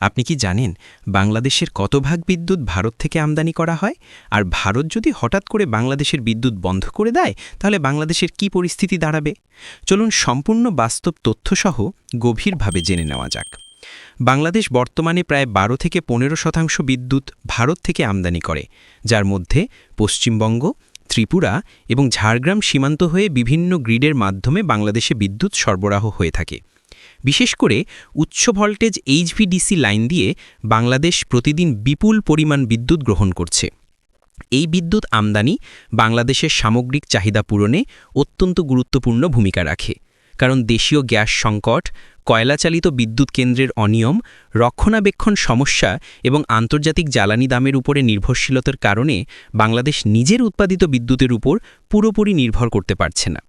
আপনি কি জানেন বাংলাদেশের কত ভাগ বিদ্যুৎ ভারত থেকে আমদানি করা হয়? আর ভারত যদি হঠাৎ করে বাংলাদেশের বিদ্যুৎ বন্ধ করে দেয় তাহলে বাংলাদেশের কি পরিস্থিতি দাঁড়াবে? চলুন সম্পূর্ণ বাস্তব তথ্যসহ গভীরভাবে জেনে নেওয়া যাক। বাংলাদেশ বর্তমানে প্রায় ১২ থেকে ১৫% বিদ্যুৎ ভারত থেকে আমদানি করে, যার মধ্যে পশ্চিমবঙ্গ, ত্রিপুরা এবং ঝাড়গ্রাম সীমান্ত হয়ে বিভিন্ন গ্রিডের মাধ্যমে বাংলাদেশে বিদ্যুৎ সরবরাহ হয়ে থাকে। বিশেষ করে উচ্চ ভোল্টেজ এইচভিডিসি লাইন দিয়ে বাংলাদেশ প্রতিদিন বিপুল পরিমাণ বিদ্যুৎ গ্রহণ করছে। এই বিদ্যুৎ আমদানি বাংলাদেশের সামগ্রিক চাহিদা পূরণে অত্যন্ত গুরুত্বপূর্ণ ভূমিকা রাখে, কারণ দেশীয় গ্যাস সংকট, কয়লাচালিত বিদ্যুৎ কেন্দ্রের অনিয়ম, রক্ষণাবেক্ষণ সমস্যা এবং আন্তর্জাতিক জ্বালানি দামের উপরে নির্ভরশীলতার কারণে বাংলাদেশ নিজের উৎপাদিত বিদ্যুতের উপর পুরোপুরি নির্ভর করতে পারছে না।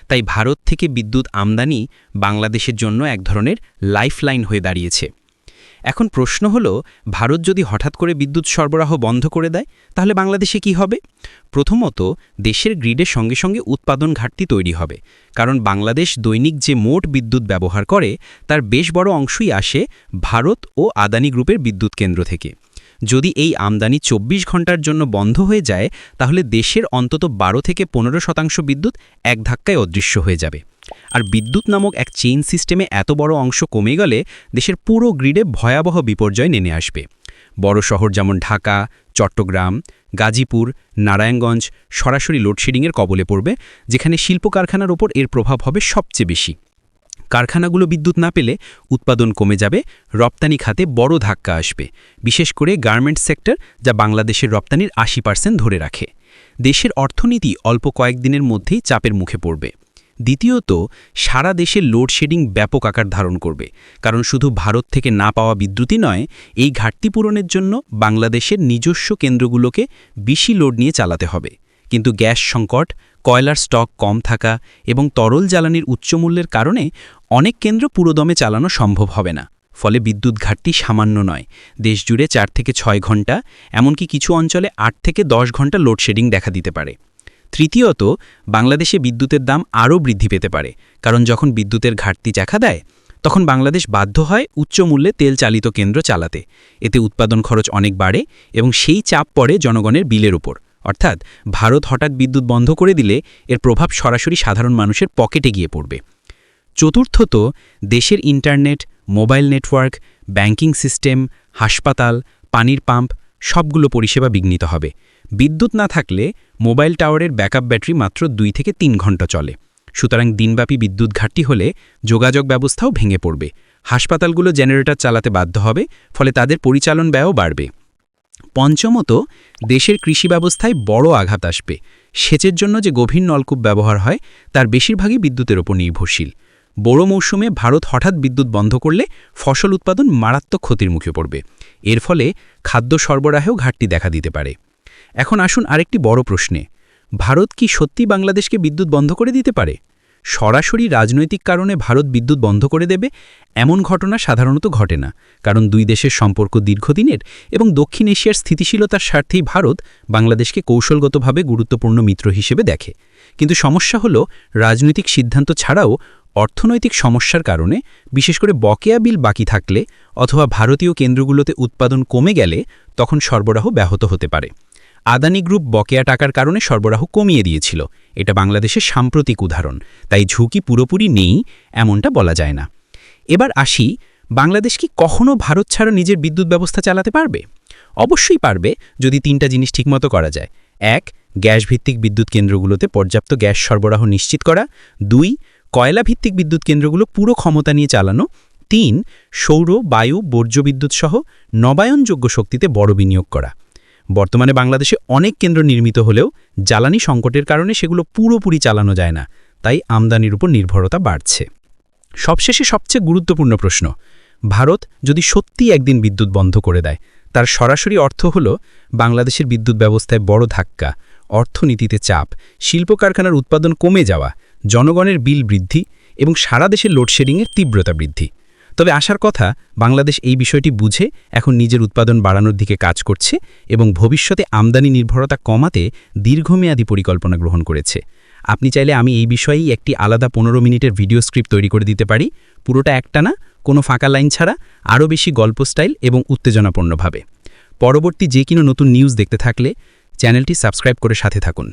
তাই ভারত থেকে বিদ্যুৎ আমদানি বাংলাদেশের জন্য এক ধরনের লাইফলাইন হয়ে দাঁড়িয়েছে। এখন প্রশ্ন হলো, ভারত যদি হঠাৎ করে বিদ্যুৎ সরবরাহ বন্ধ করে দেয় তাহলে বাংলাদেশে কি হবে? প্রথমত, দেশের গ্রিডের সঙ্গে সঙ্গে উৎপাদন ঘাটতি তৈরি হবে, কারণ বাংলাদেশ দৈনিক যে মোট বিদ্যুৎ ব্যবহার করে তার বেশ বড় অংশই আসে ভারত ও আদানি গ্রুপের বিদ্যুৎ কেন্দ্র থেকে। যদি এই আমদানি ২৪ ঘন্টার জন্য বন্ধ হয়ে যায় তাহলে দেশের অন্তত ১২ থেকে ১৫% বিদ্যুৎ এক ধাক্কায় অদৃশ্য হয়ে যাবে। আর বিদ্যুৎ নামক এক চেইন সিস্টেমে এত বড় অংশ কমে গেলে দেশের পুরো গ্রিডে ভয়াবহ বিপর্যয় নেমে আসবে। বড় শহর যেমন ঢাকা, চট্টগ্রাম, গাজীপুর, নারায়ণগঞ্জ সরাসরি লোডশেডিংয়ের কবলে পড়বে, যেখানে শিল্প কারখানার ওপর এর প্রভাব হবে সবচেয়ে বেশি। কারখানাগুলো বিদ্যুৎ না পেলে উৎপাদন কমে যাবে, রপ্তানি খাতে বড় ধাক্কা আসবে, বিশেষ করে গার্মেন্টস সেক্টর, যা বাংলাদেশের রপ্তানির ৮০% ধরে রাখে। দেশের অর্থনীতি অল্প কয়েকদিনের মধ্যেই চাপের মুখে পড়বে। দ্বিতীয়ত, সারা দেশে লোডশেডিং ব্যাপক আকার ধারণ করবে, কারণ শুধু ভারত থেকে না পাওয়া বিদ্যুৎই নয়, এই ঘাটতি পূরণের জন্য বাংলাদেশের নিজস্ব কেন্দ্রগুলোকে বেশি লোড নিয়ে চালাতে হবে। কিন্তু গ্যাস সংকট, কয়লার স্টক কম থাকা এবং তরল জ্বালানির উচ্চমূল্যের কারণে অনেক কেন্দ্র পুরোদমে চালানো সম্ভব হবে না। ফলে বিদ্যুৎ ঘাটতি সামান্য নয়, দেশজুড়ে ৪ থেকে ৬ ঘণ্টা, এমনকি কিছু অঞ্চলে ৮ থেকে ১০ ঘণ্টা লোডশেডিং দেখা দিতে পারে। তৃতীয়ত, বাংলাদেশে বিদ্যুতের দাম আরও বৃদ্ধি পেতে পারে, কারণ যখন বিদ্যুতের ঘাটতি দেখা দেয় তখন বাংলাদেশ বাধ্য হয় উচ্চ মূল্যে তেল চালিত কেন্দ্র চালাতে। এতে উৎপাদন খরচ অনেক বাড়ে এবং সেই চাপ পড়ে জনগণের বিলের উপর। অর্থাৎ ভারত হঠাৎ বিদ্যুৎ বন্ধ করে দিলে এর প্রভাব সরাসরি সাধারণ মানুষের পকেটে গিয়ে পড়বে। চতুর্থত, দেশের internet, mobile network, banking system, হাসপাতাল, পানির পাম্প সবগুলো পরিষেবা বিঘ্নিত হবে। বিদ্যুৎ না থাকলে মোবাইল টাওয়ারের ব্যাকআপ ব্যাটারি মাত্র ২ থেকে ৩ ঘণ্টা চলে। সুতরাং দিনব্যাপী বিদ্যুৎ ঘাটতি হলে যোগাযোগ ব্যবস্থাও ভেঙে পড়বে। হাসপাতালগুলো জেনারেটর চালাতে বাধ্য হবে, ফলে তাদের পরিচালন ব্যয়ও বাড়বে। পঞ্চমত, দেশের কৃষি ব্যবস্থায় বড় আঘাত আসবে। সেচের জন্য যে গভীর নলকূপ ব্যবহার হয় তার বেশিরভাগই বিদ্যুতের ওপর নির্ভরশীল। বড় মৌসুমে ভারত হঠাৎ বিদ্যুৎ বন্ধ করলে ফসল উৎপাদন মারাত্মক ক্ষতির মুখে পড়বে। এর ফলে খাদ্য সরবরাহেও ঘাটতি দেখা দিতে পারে। এখন আসুন আরেকটি বড় প্রশ্নে, ভারত কি সত্যি বাংলাদেশকে বিদ্যুৎ বন্ধ করে দিতে পারে? সরাসরি রাজনৈতিক কারণে ভারত বিদ্যুৎ বন্ধ করে দেবে এমন ঘটনা সাধারণত ঘটে না, কারণ দুই দেশের সম্পর্ক দীর্ঘদিনের এবং দক্ষিণ এশিয়ার স্থিতিশীলতার স্বার্থেই ভারত বাংলাদেশকে কৌশলগতভাবে গুরুত্বপূর্ণ মিত্র হিসেবে দেখে। কিন্তু সমস্যা হলো, রাজনৈতিক সিদ্ধান্ত ছাড়াও অর্থনৈতিক সমস্যার কারণে, বিশেষ করে বকেয়া বিল বাকি থাকলে অথবা ভারতীয় কেন্দ্রগুলোতে উৎপাদন কমে গেলে তখন সরবরাহ ব্যাহত হতে পারে। আদানি গ্রুপ বকেয়া টাকার কারণে সরবরাহ কমিয়ে দিয়েছিল, এটা বাংলাদেশের সাম্প্রতিক উদাহরণ। তাই ঝুঁকি পুরোপুরি নেই এমনটা বলা যায় না। এবার আসি, বাংলাদেশ কি কখনো ভারত ছাড়া নিজের বিদ্যুৎ ব্যবস্থা চালাতে পারবে? অবশ্যই পারবে, যদি ৩টা জিনিস ঠিকমতো করা যায়। ১. গ্যাস ভিত্তিক বিদ্যুৎ কেন্দ্রগুলোতে পর্যাপ্ত গ্যাস সরবরাহ নিশ্চিত করা। ২. কয়লা ভিত্তিক বিদ্যুৎ কেন্দ্রগুলো পুরো ক্ষমতা নিয়ে চালানো। ৩. সৌর, বায়ু, বর্জ্য বিদ্যুৎ সহ নবায়নযোগ্য শক্তিতে বড় বিনিয়োগ করা। বর্তমানে বাংলাদেশে অনেক কেন্দ্র নির্মিত হলেও জ্বালানি সংকটের কারণে সেগুলো পুরোপুরি চালানো যায় না, তাই আমদানির উপর নির্ভরতা বাড়ছে। সবশেষে সবচেয়ে গুরুত্বপূর্ণ প্রশ্ন, ভারত যদি সত্যি একদিন বিদ্যুৎ বন্ধ করে দেয় তার সরাসরি অর্থ হলো বাংলাদেশের বিদ্যুৎ ব্যবস্থায় বড় ধাক্কা, অর্থনীতিতে চাপ, শিল্প কারখানার উৎপাদন কমে যাওয়া, জনগণের বিল বৃদ্ধি এবং সারা দেশের লোডশেডিংয়ের তীব্রতা বৃদ্ধি। তবে আশার কথা, বাংলাদেশ এই বিষয়টি বুঝে এখন নিজের উৎপাদন বাড়ানোর দিকে কাজ করছে এবং ভবিষ্যতে আমদানি নির্ভরতা কমাতে দীর্ঘমেয়াদী পরিকল্পনা গ্রহণ করেছে। আপনি চাইলে আমি এই বিষয়েই একটি আলাদা ১৫ মিনিটের ভিডিও স্ক্রিপ্ট তৈরি করে দিতে পারি, পুরোটা একটানা কোনো ফাঁকা লাইন ছাড়া, আরও বেশি গল্প স্টাইল এবং উত্তেজনাপূর্ণভাবে। পরবর্তী যে কোনো নতুন নিউজ দেখতে থাকলে চ্যানেলটি সাবস্ক্রাইব করে সাথে থাকুন।